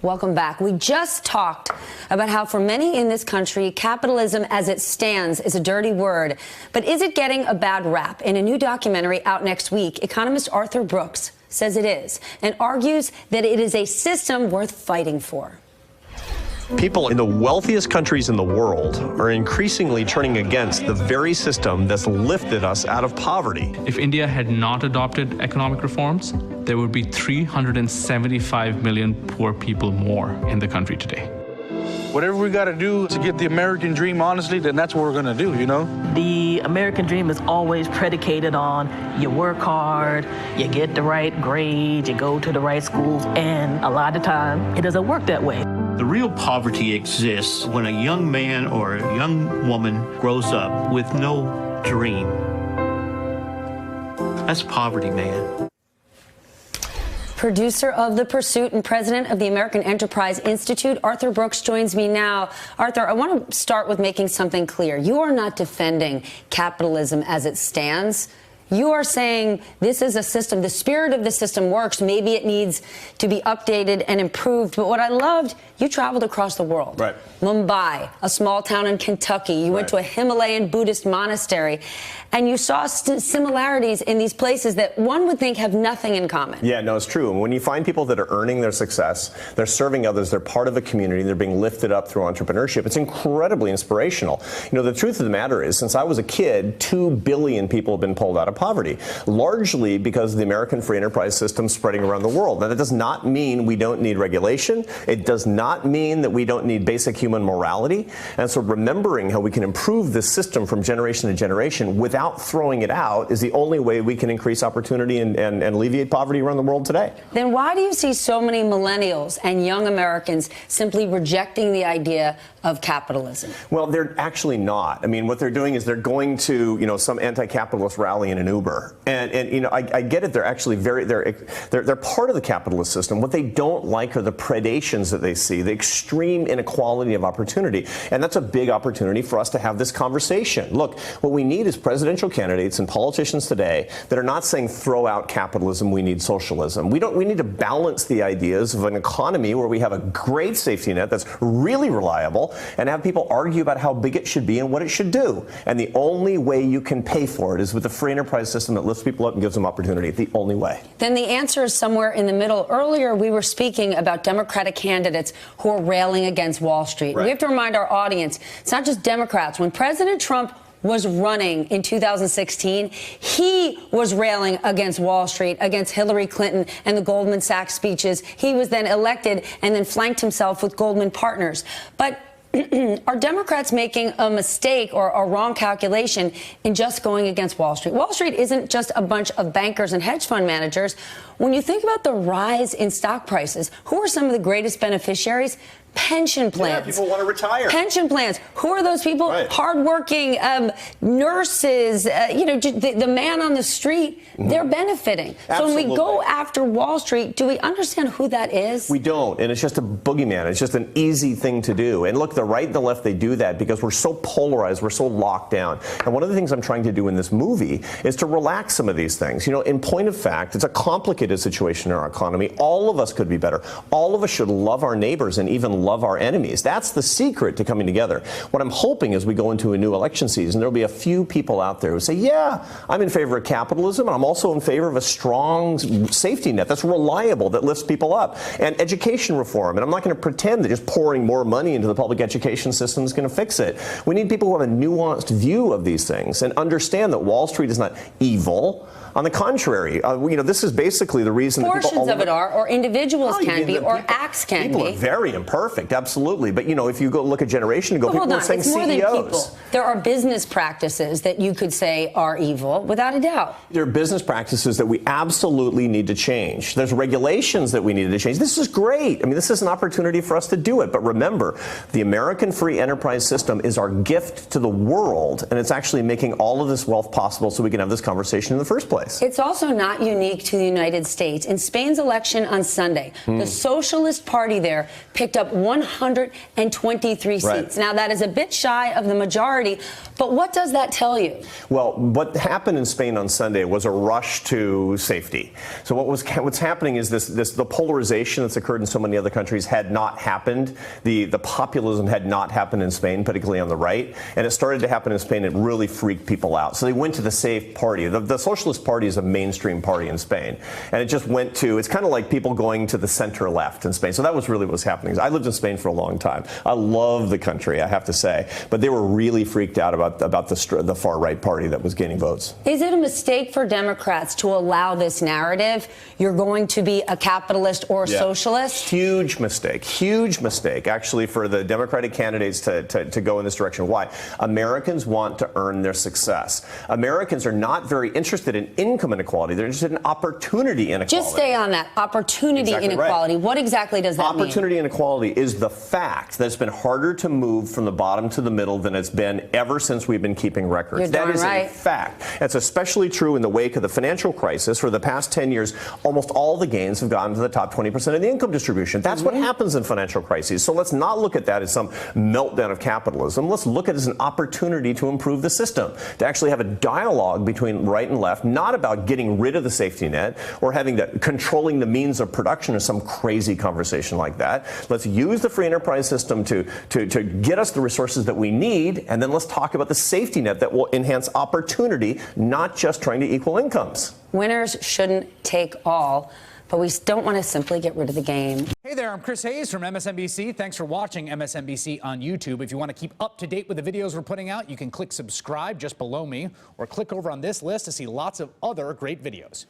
Welcome back. We just talked about how for many in this country, capitalism as it stands is a dirty word. But is it getting a bad rap? In a new documentary out next week, economist Arthur Brooks says it is and argues that it is a system worth fighting for. People in the wealthiest countries in the world are increasingly turning against the very system that's lifted us out of poverty. If India had not adopted economic reforms, there would be 375 million poor people more in the country today. Whatever we got to do to get the American dream, honestly, then that's what we're going to do, you know? The American dream is always predicated on you work hard, you get the right grades, you go to the right schools, and a lot of time it doesn't work that way. The real poverty exists when a young man or a young woman grows up with no dream. That's poverty, man. Producer of The Pursuit and president of the American Enterprise Institute, Arthur Brooks, joins me now. Arthur, I want to start with making something clear. You are not defending capitalism as it stands. You are saying this is a system, the spirit of the system works. Maybe it needs to be updated and improved. But what I loved, you traveled across the world. Right. Mumbai, a small town in Kentucky. You went to a Himalayan Buddhist monastery. And you saw similarities in these places that one would think have nothing in common. Yeah, no, it's true. And when you find people that are earning their success, they're serving others, they're part of a community, they're being lifted up through entrepreneurship, it's incredibly inspirational. You know, the truth of the matter is, since I was a kid, 2 billion people have been pulled out of poverty, largely because of the American free enterprise system spreading around the world. Now, that does not mean we don't need regulation. It does not mean that we don't need basic human morality. And so remembering how we can improve this system from generation to generation without throwing it out is the only way we can increase opportunity and alleviate poverty around the world today. Then why do you see so many millennials and young Americans simply rejecting the idea of capitalism? Well, they're actually not. I mean, what they're doing is they're going to, you know, some anti-capitalist rally in an Uber. And you know, I get it. They're actually they're part of the capitalist system. What they don't like are the predations that they see, the extreme inequality of opportunity. And that's a big opportunity for us to have this conversation. Look, what we need is presidential candidates and politicians today that are not saying throw out capitalism, we need socialism. We need to balance the ideas of an economy where we have a great safety net that's really reliable and have people argue about how big it should be and what it should do. And the only way you can pay for it is with a free enterprise system that lifts people up and gives them opportunity. The only way. Then the answer is somewhere in the middle. Earlier, we were speaking about Democratic candidates who are railing against Wall Street. Right. We have to remind our audience, it's not just Democrats. When President Trump was running in 2016, he was railing against Wall Street, against Hillary Clinton and the Goldman Sachs speeches. He was then elected and then flanked himself with Goldman partners. But are Democrats making a mistake or a wrong calculation in just going against Wall Street? Wall Street isn't just a bunch of bankers and hedge fund managers. When you think about the rise in stock prices, who are some of the greatest beneficiaries? Pension plans. Yeah, people want to retire. Pension plans. Who are those people? Right. Hardworking nurses, you know, the man on the street, they're benefiting. Absolutely. So when we go after Wall Street, do we understand who that is? We don't, and it's just a boogeyman. It's just an easy thing to do. And look, the right and the left, they do that because we're so polarized, we're so locked down. And one of the things I'm trying to do in this movie is to relax some of these things. You know, in point of fact, it's a complicated situation in our economy. All of us could be better. All of us should love our neighbors and even love our enemies. That's the secret to coming together. What I'm hoping as we go into a new election season, there'll be a few people out there who say, yeah, I'm in favor of capitalism, and I'm also in favor of a strong safety net that's reliable, that lifts people up, and education reform. And I'm not going to pretend that just pouring more money into the public education system is going to fix it. We need people who have a nuanced view of these things and understand that Wall Street is not evil. On the contrary, you know, this is basically the reason Portions that people of it are, or individuals can be, or acts can be. People are very imperfect, absolutely. But, you know, if you go look a generation ago, people were saying it's more CEOs. than people. There are business practices that you could say are evil, without a doubt. There are business practices that we absolutely need to change. There's regulations that we need to change. This is great. I mean, this is an opportunity for us to do it. But remember, the American free enterprise system is our gift to the world, and it's actually making all of this wealth possible so we can have this conversation in the first place. It's also not unique to the United States. In Spain's election on Sunday, the Socialist Party there picked up 123 seats. Right. Now, that is a bit shy of the majority, but what does that tell you? Well, what happened in Spain on Sunday was a rush to safety. So what's happening is the polarization that's occurred in so many other countries had not happened. The populism had not happened in Spain, particularly on the right, and it started to happen in Spain. It really freaked people out. So they went to the safe party. The Socialist Party is a mainstream party in Spain, and it just went to, it's kind of like people going to the center left in Spain. So that was really what was happening. I lived in Spain for a long time. I love the country, I have to say, but they were really freaked out about the far right party that was gaining votes. Is it a mistake for Democrats to allow this narrative? You're going to be a capitalist or a socialist? Huge mistake, actually, for the Democratic candidates to go in this direction. Why? Americans want to earn their success. Americans are not very interested in income inequality. They're interested in opportunity inequality. Just stay on that. Opportunity inequality. Right. What exactly does that mean? Opportunity inequality is the fact that it's been harder to move from the bottom to the middle than it's been ever since we've been keeping records. You're that darn is right. a fact. It's especially true in the wake of the financial crisis. For the past 10 years, almost all the gains have gone to the top 20% of the income distribution. That's what happens in financial crises. So let's not look at that as some meltdown of capitalism. Let's look at it as an opportunity to improve the system, to actually have a dialogue between right and left, not about getting rid of the safety net or controlling the means of production or some crazy conversation like that. Let's use the free enterprise system to get us the resources that we need, and then let's talk about the safety net that will enhance opportunity, not just trying to equal incomes. Winners shouldn't take all, but we don't want to simply get rid of the game. Hey there, I'm Chris Hayes from MSNBC. Thanks for watching MSNBC on YouTube. If you want to keep up to date with the videos we're putting out, you can click subscribe just below me, or click over on this list to see lots of other great videos.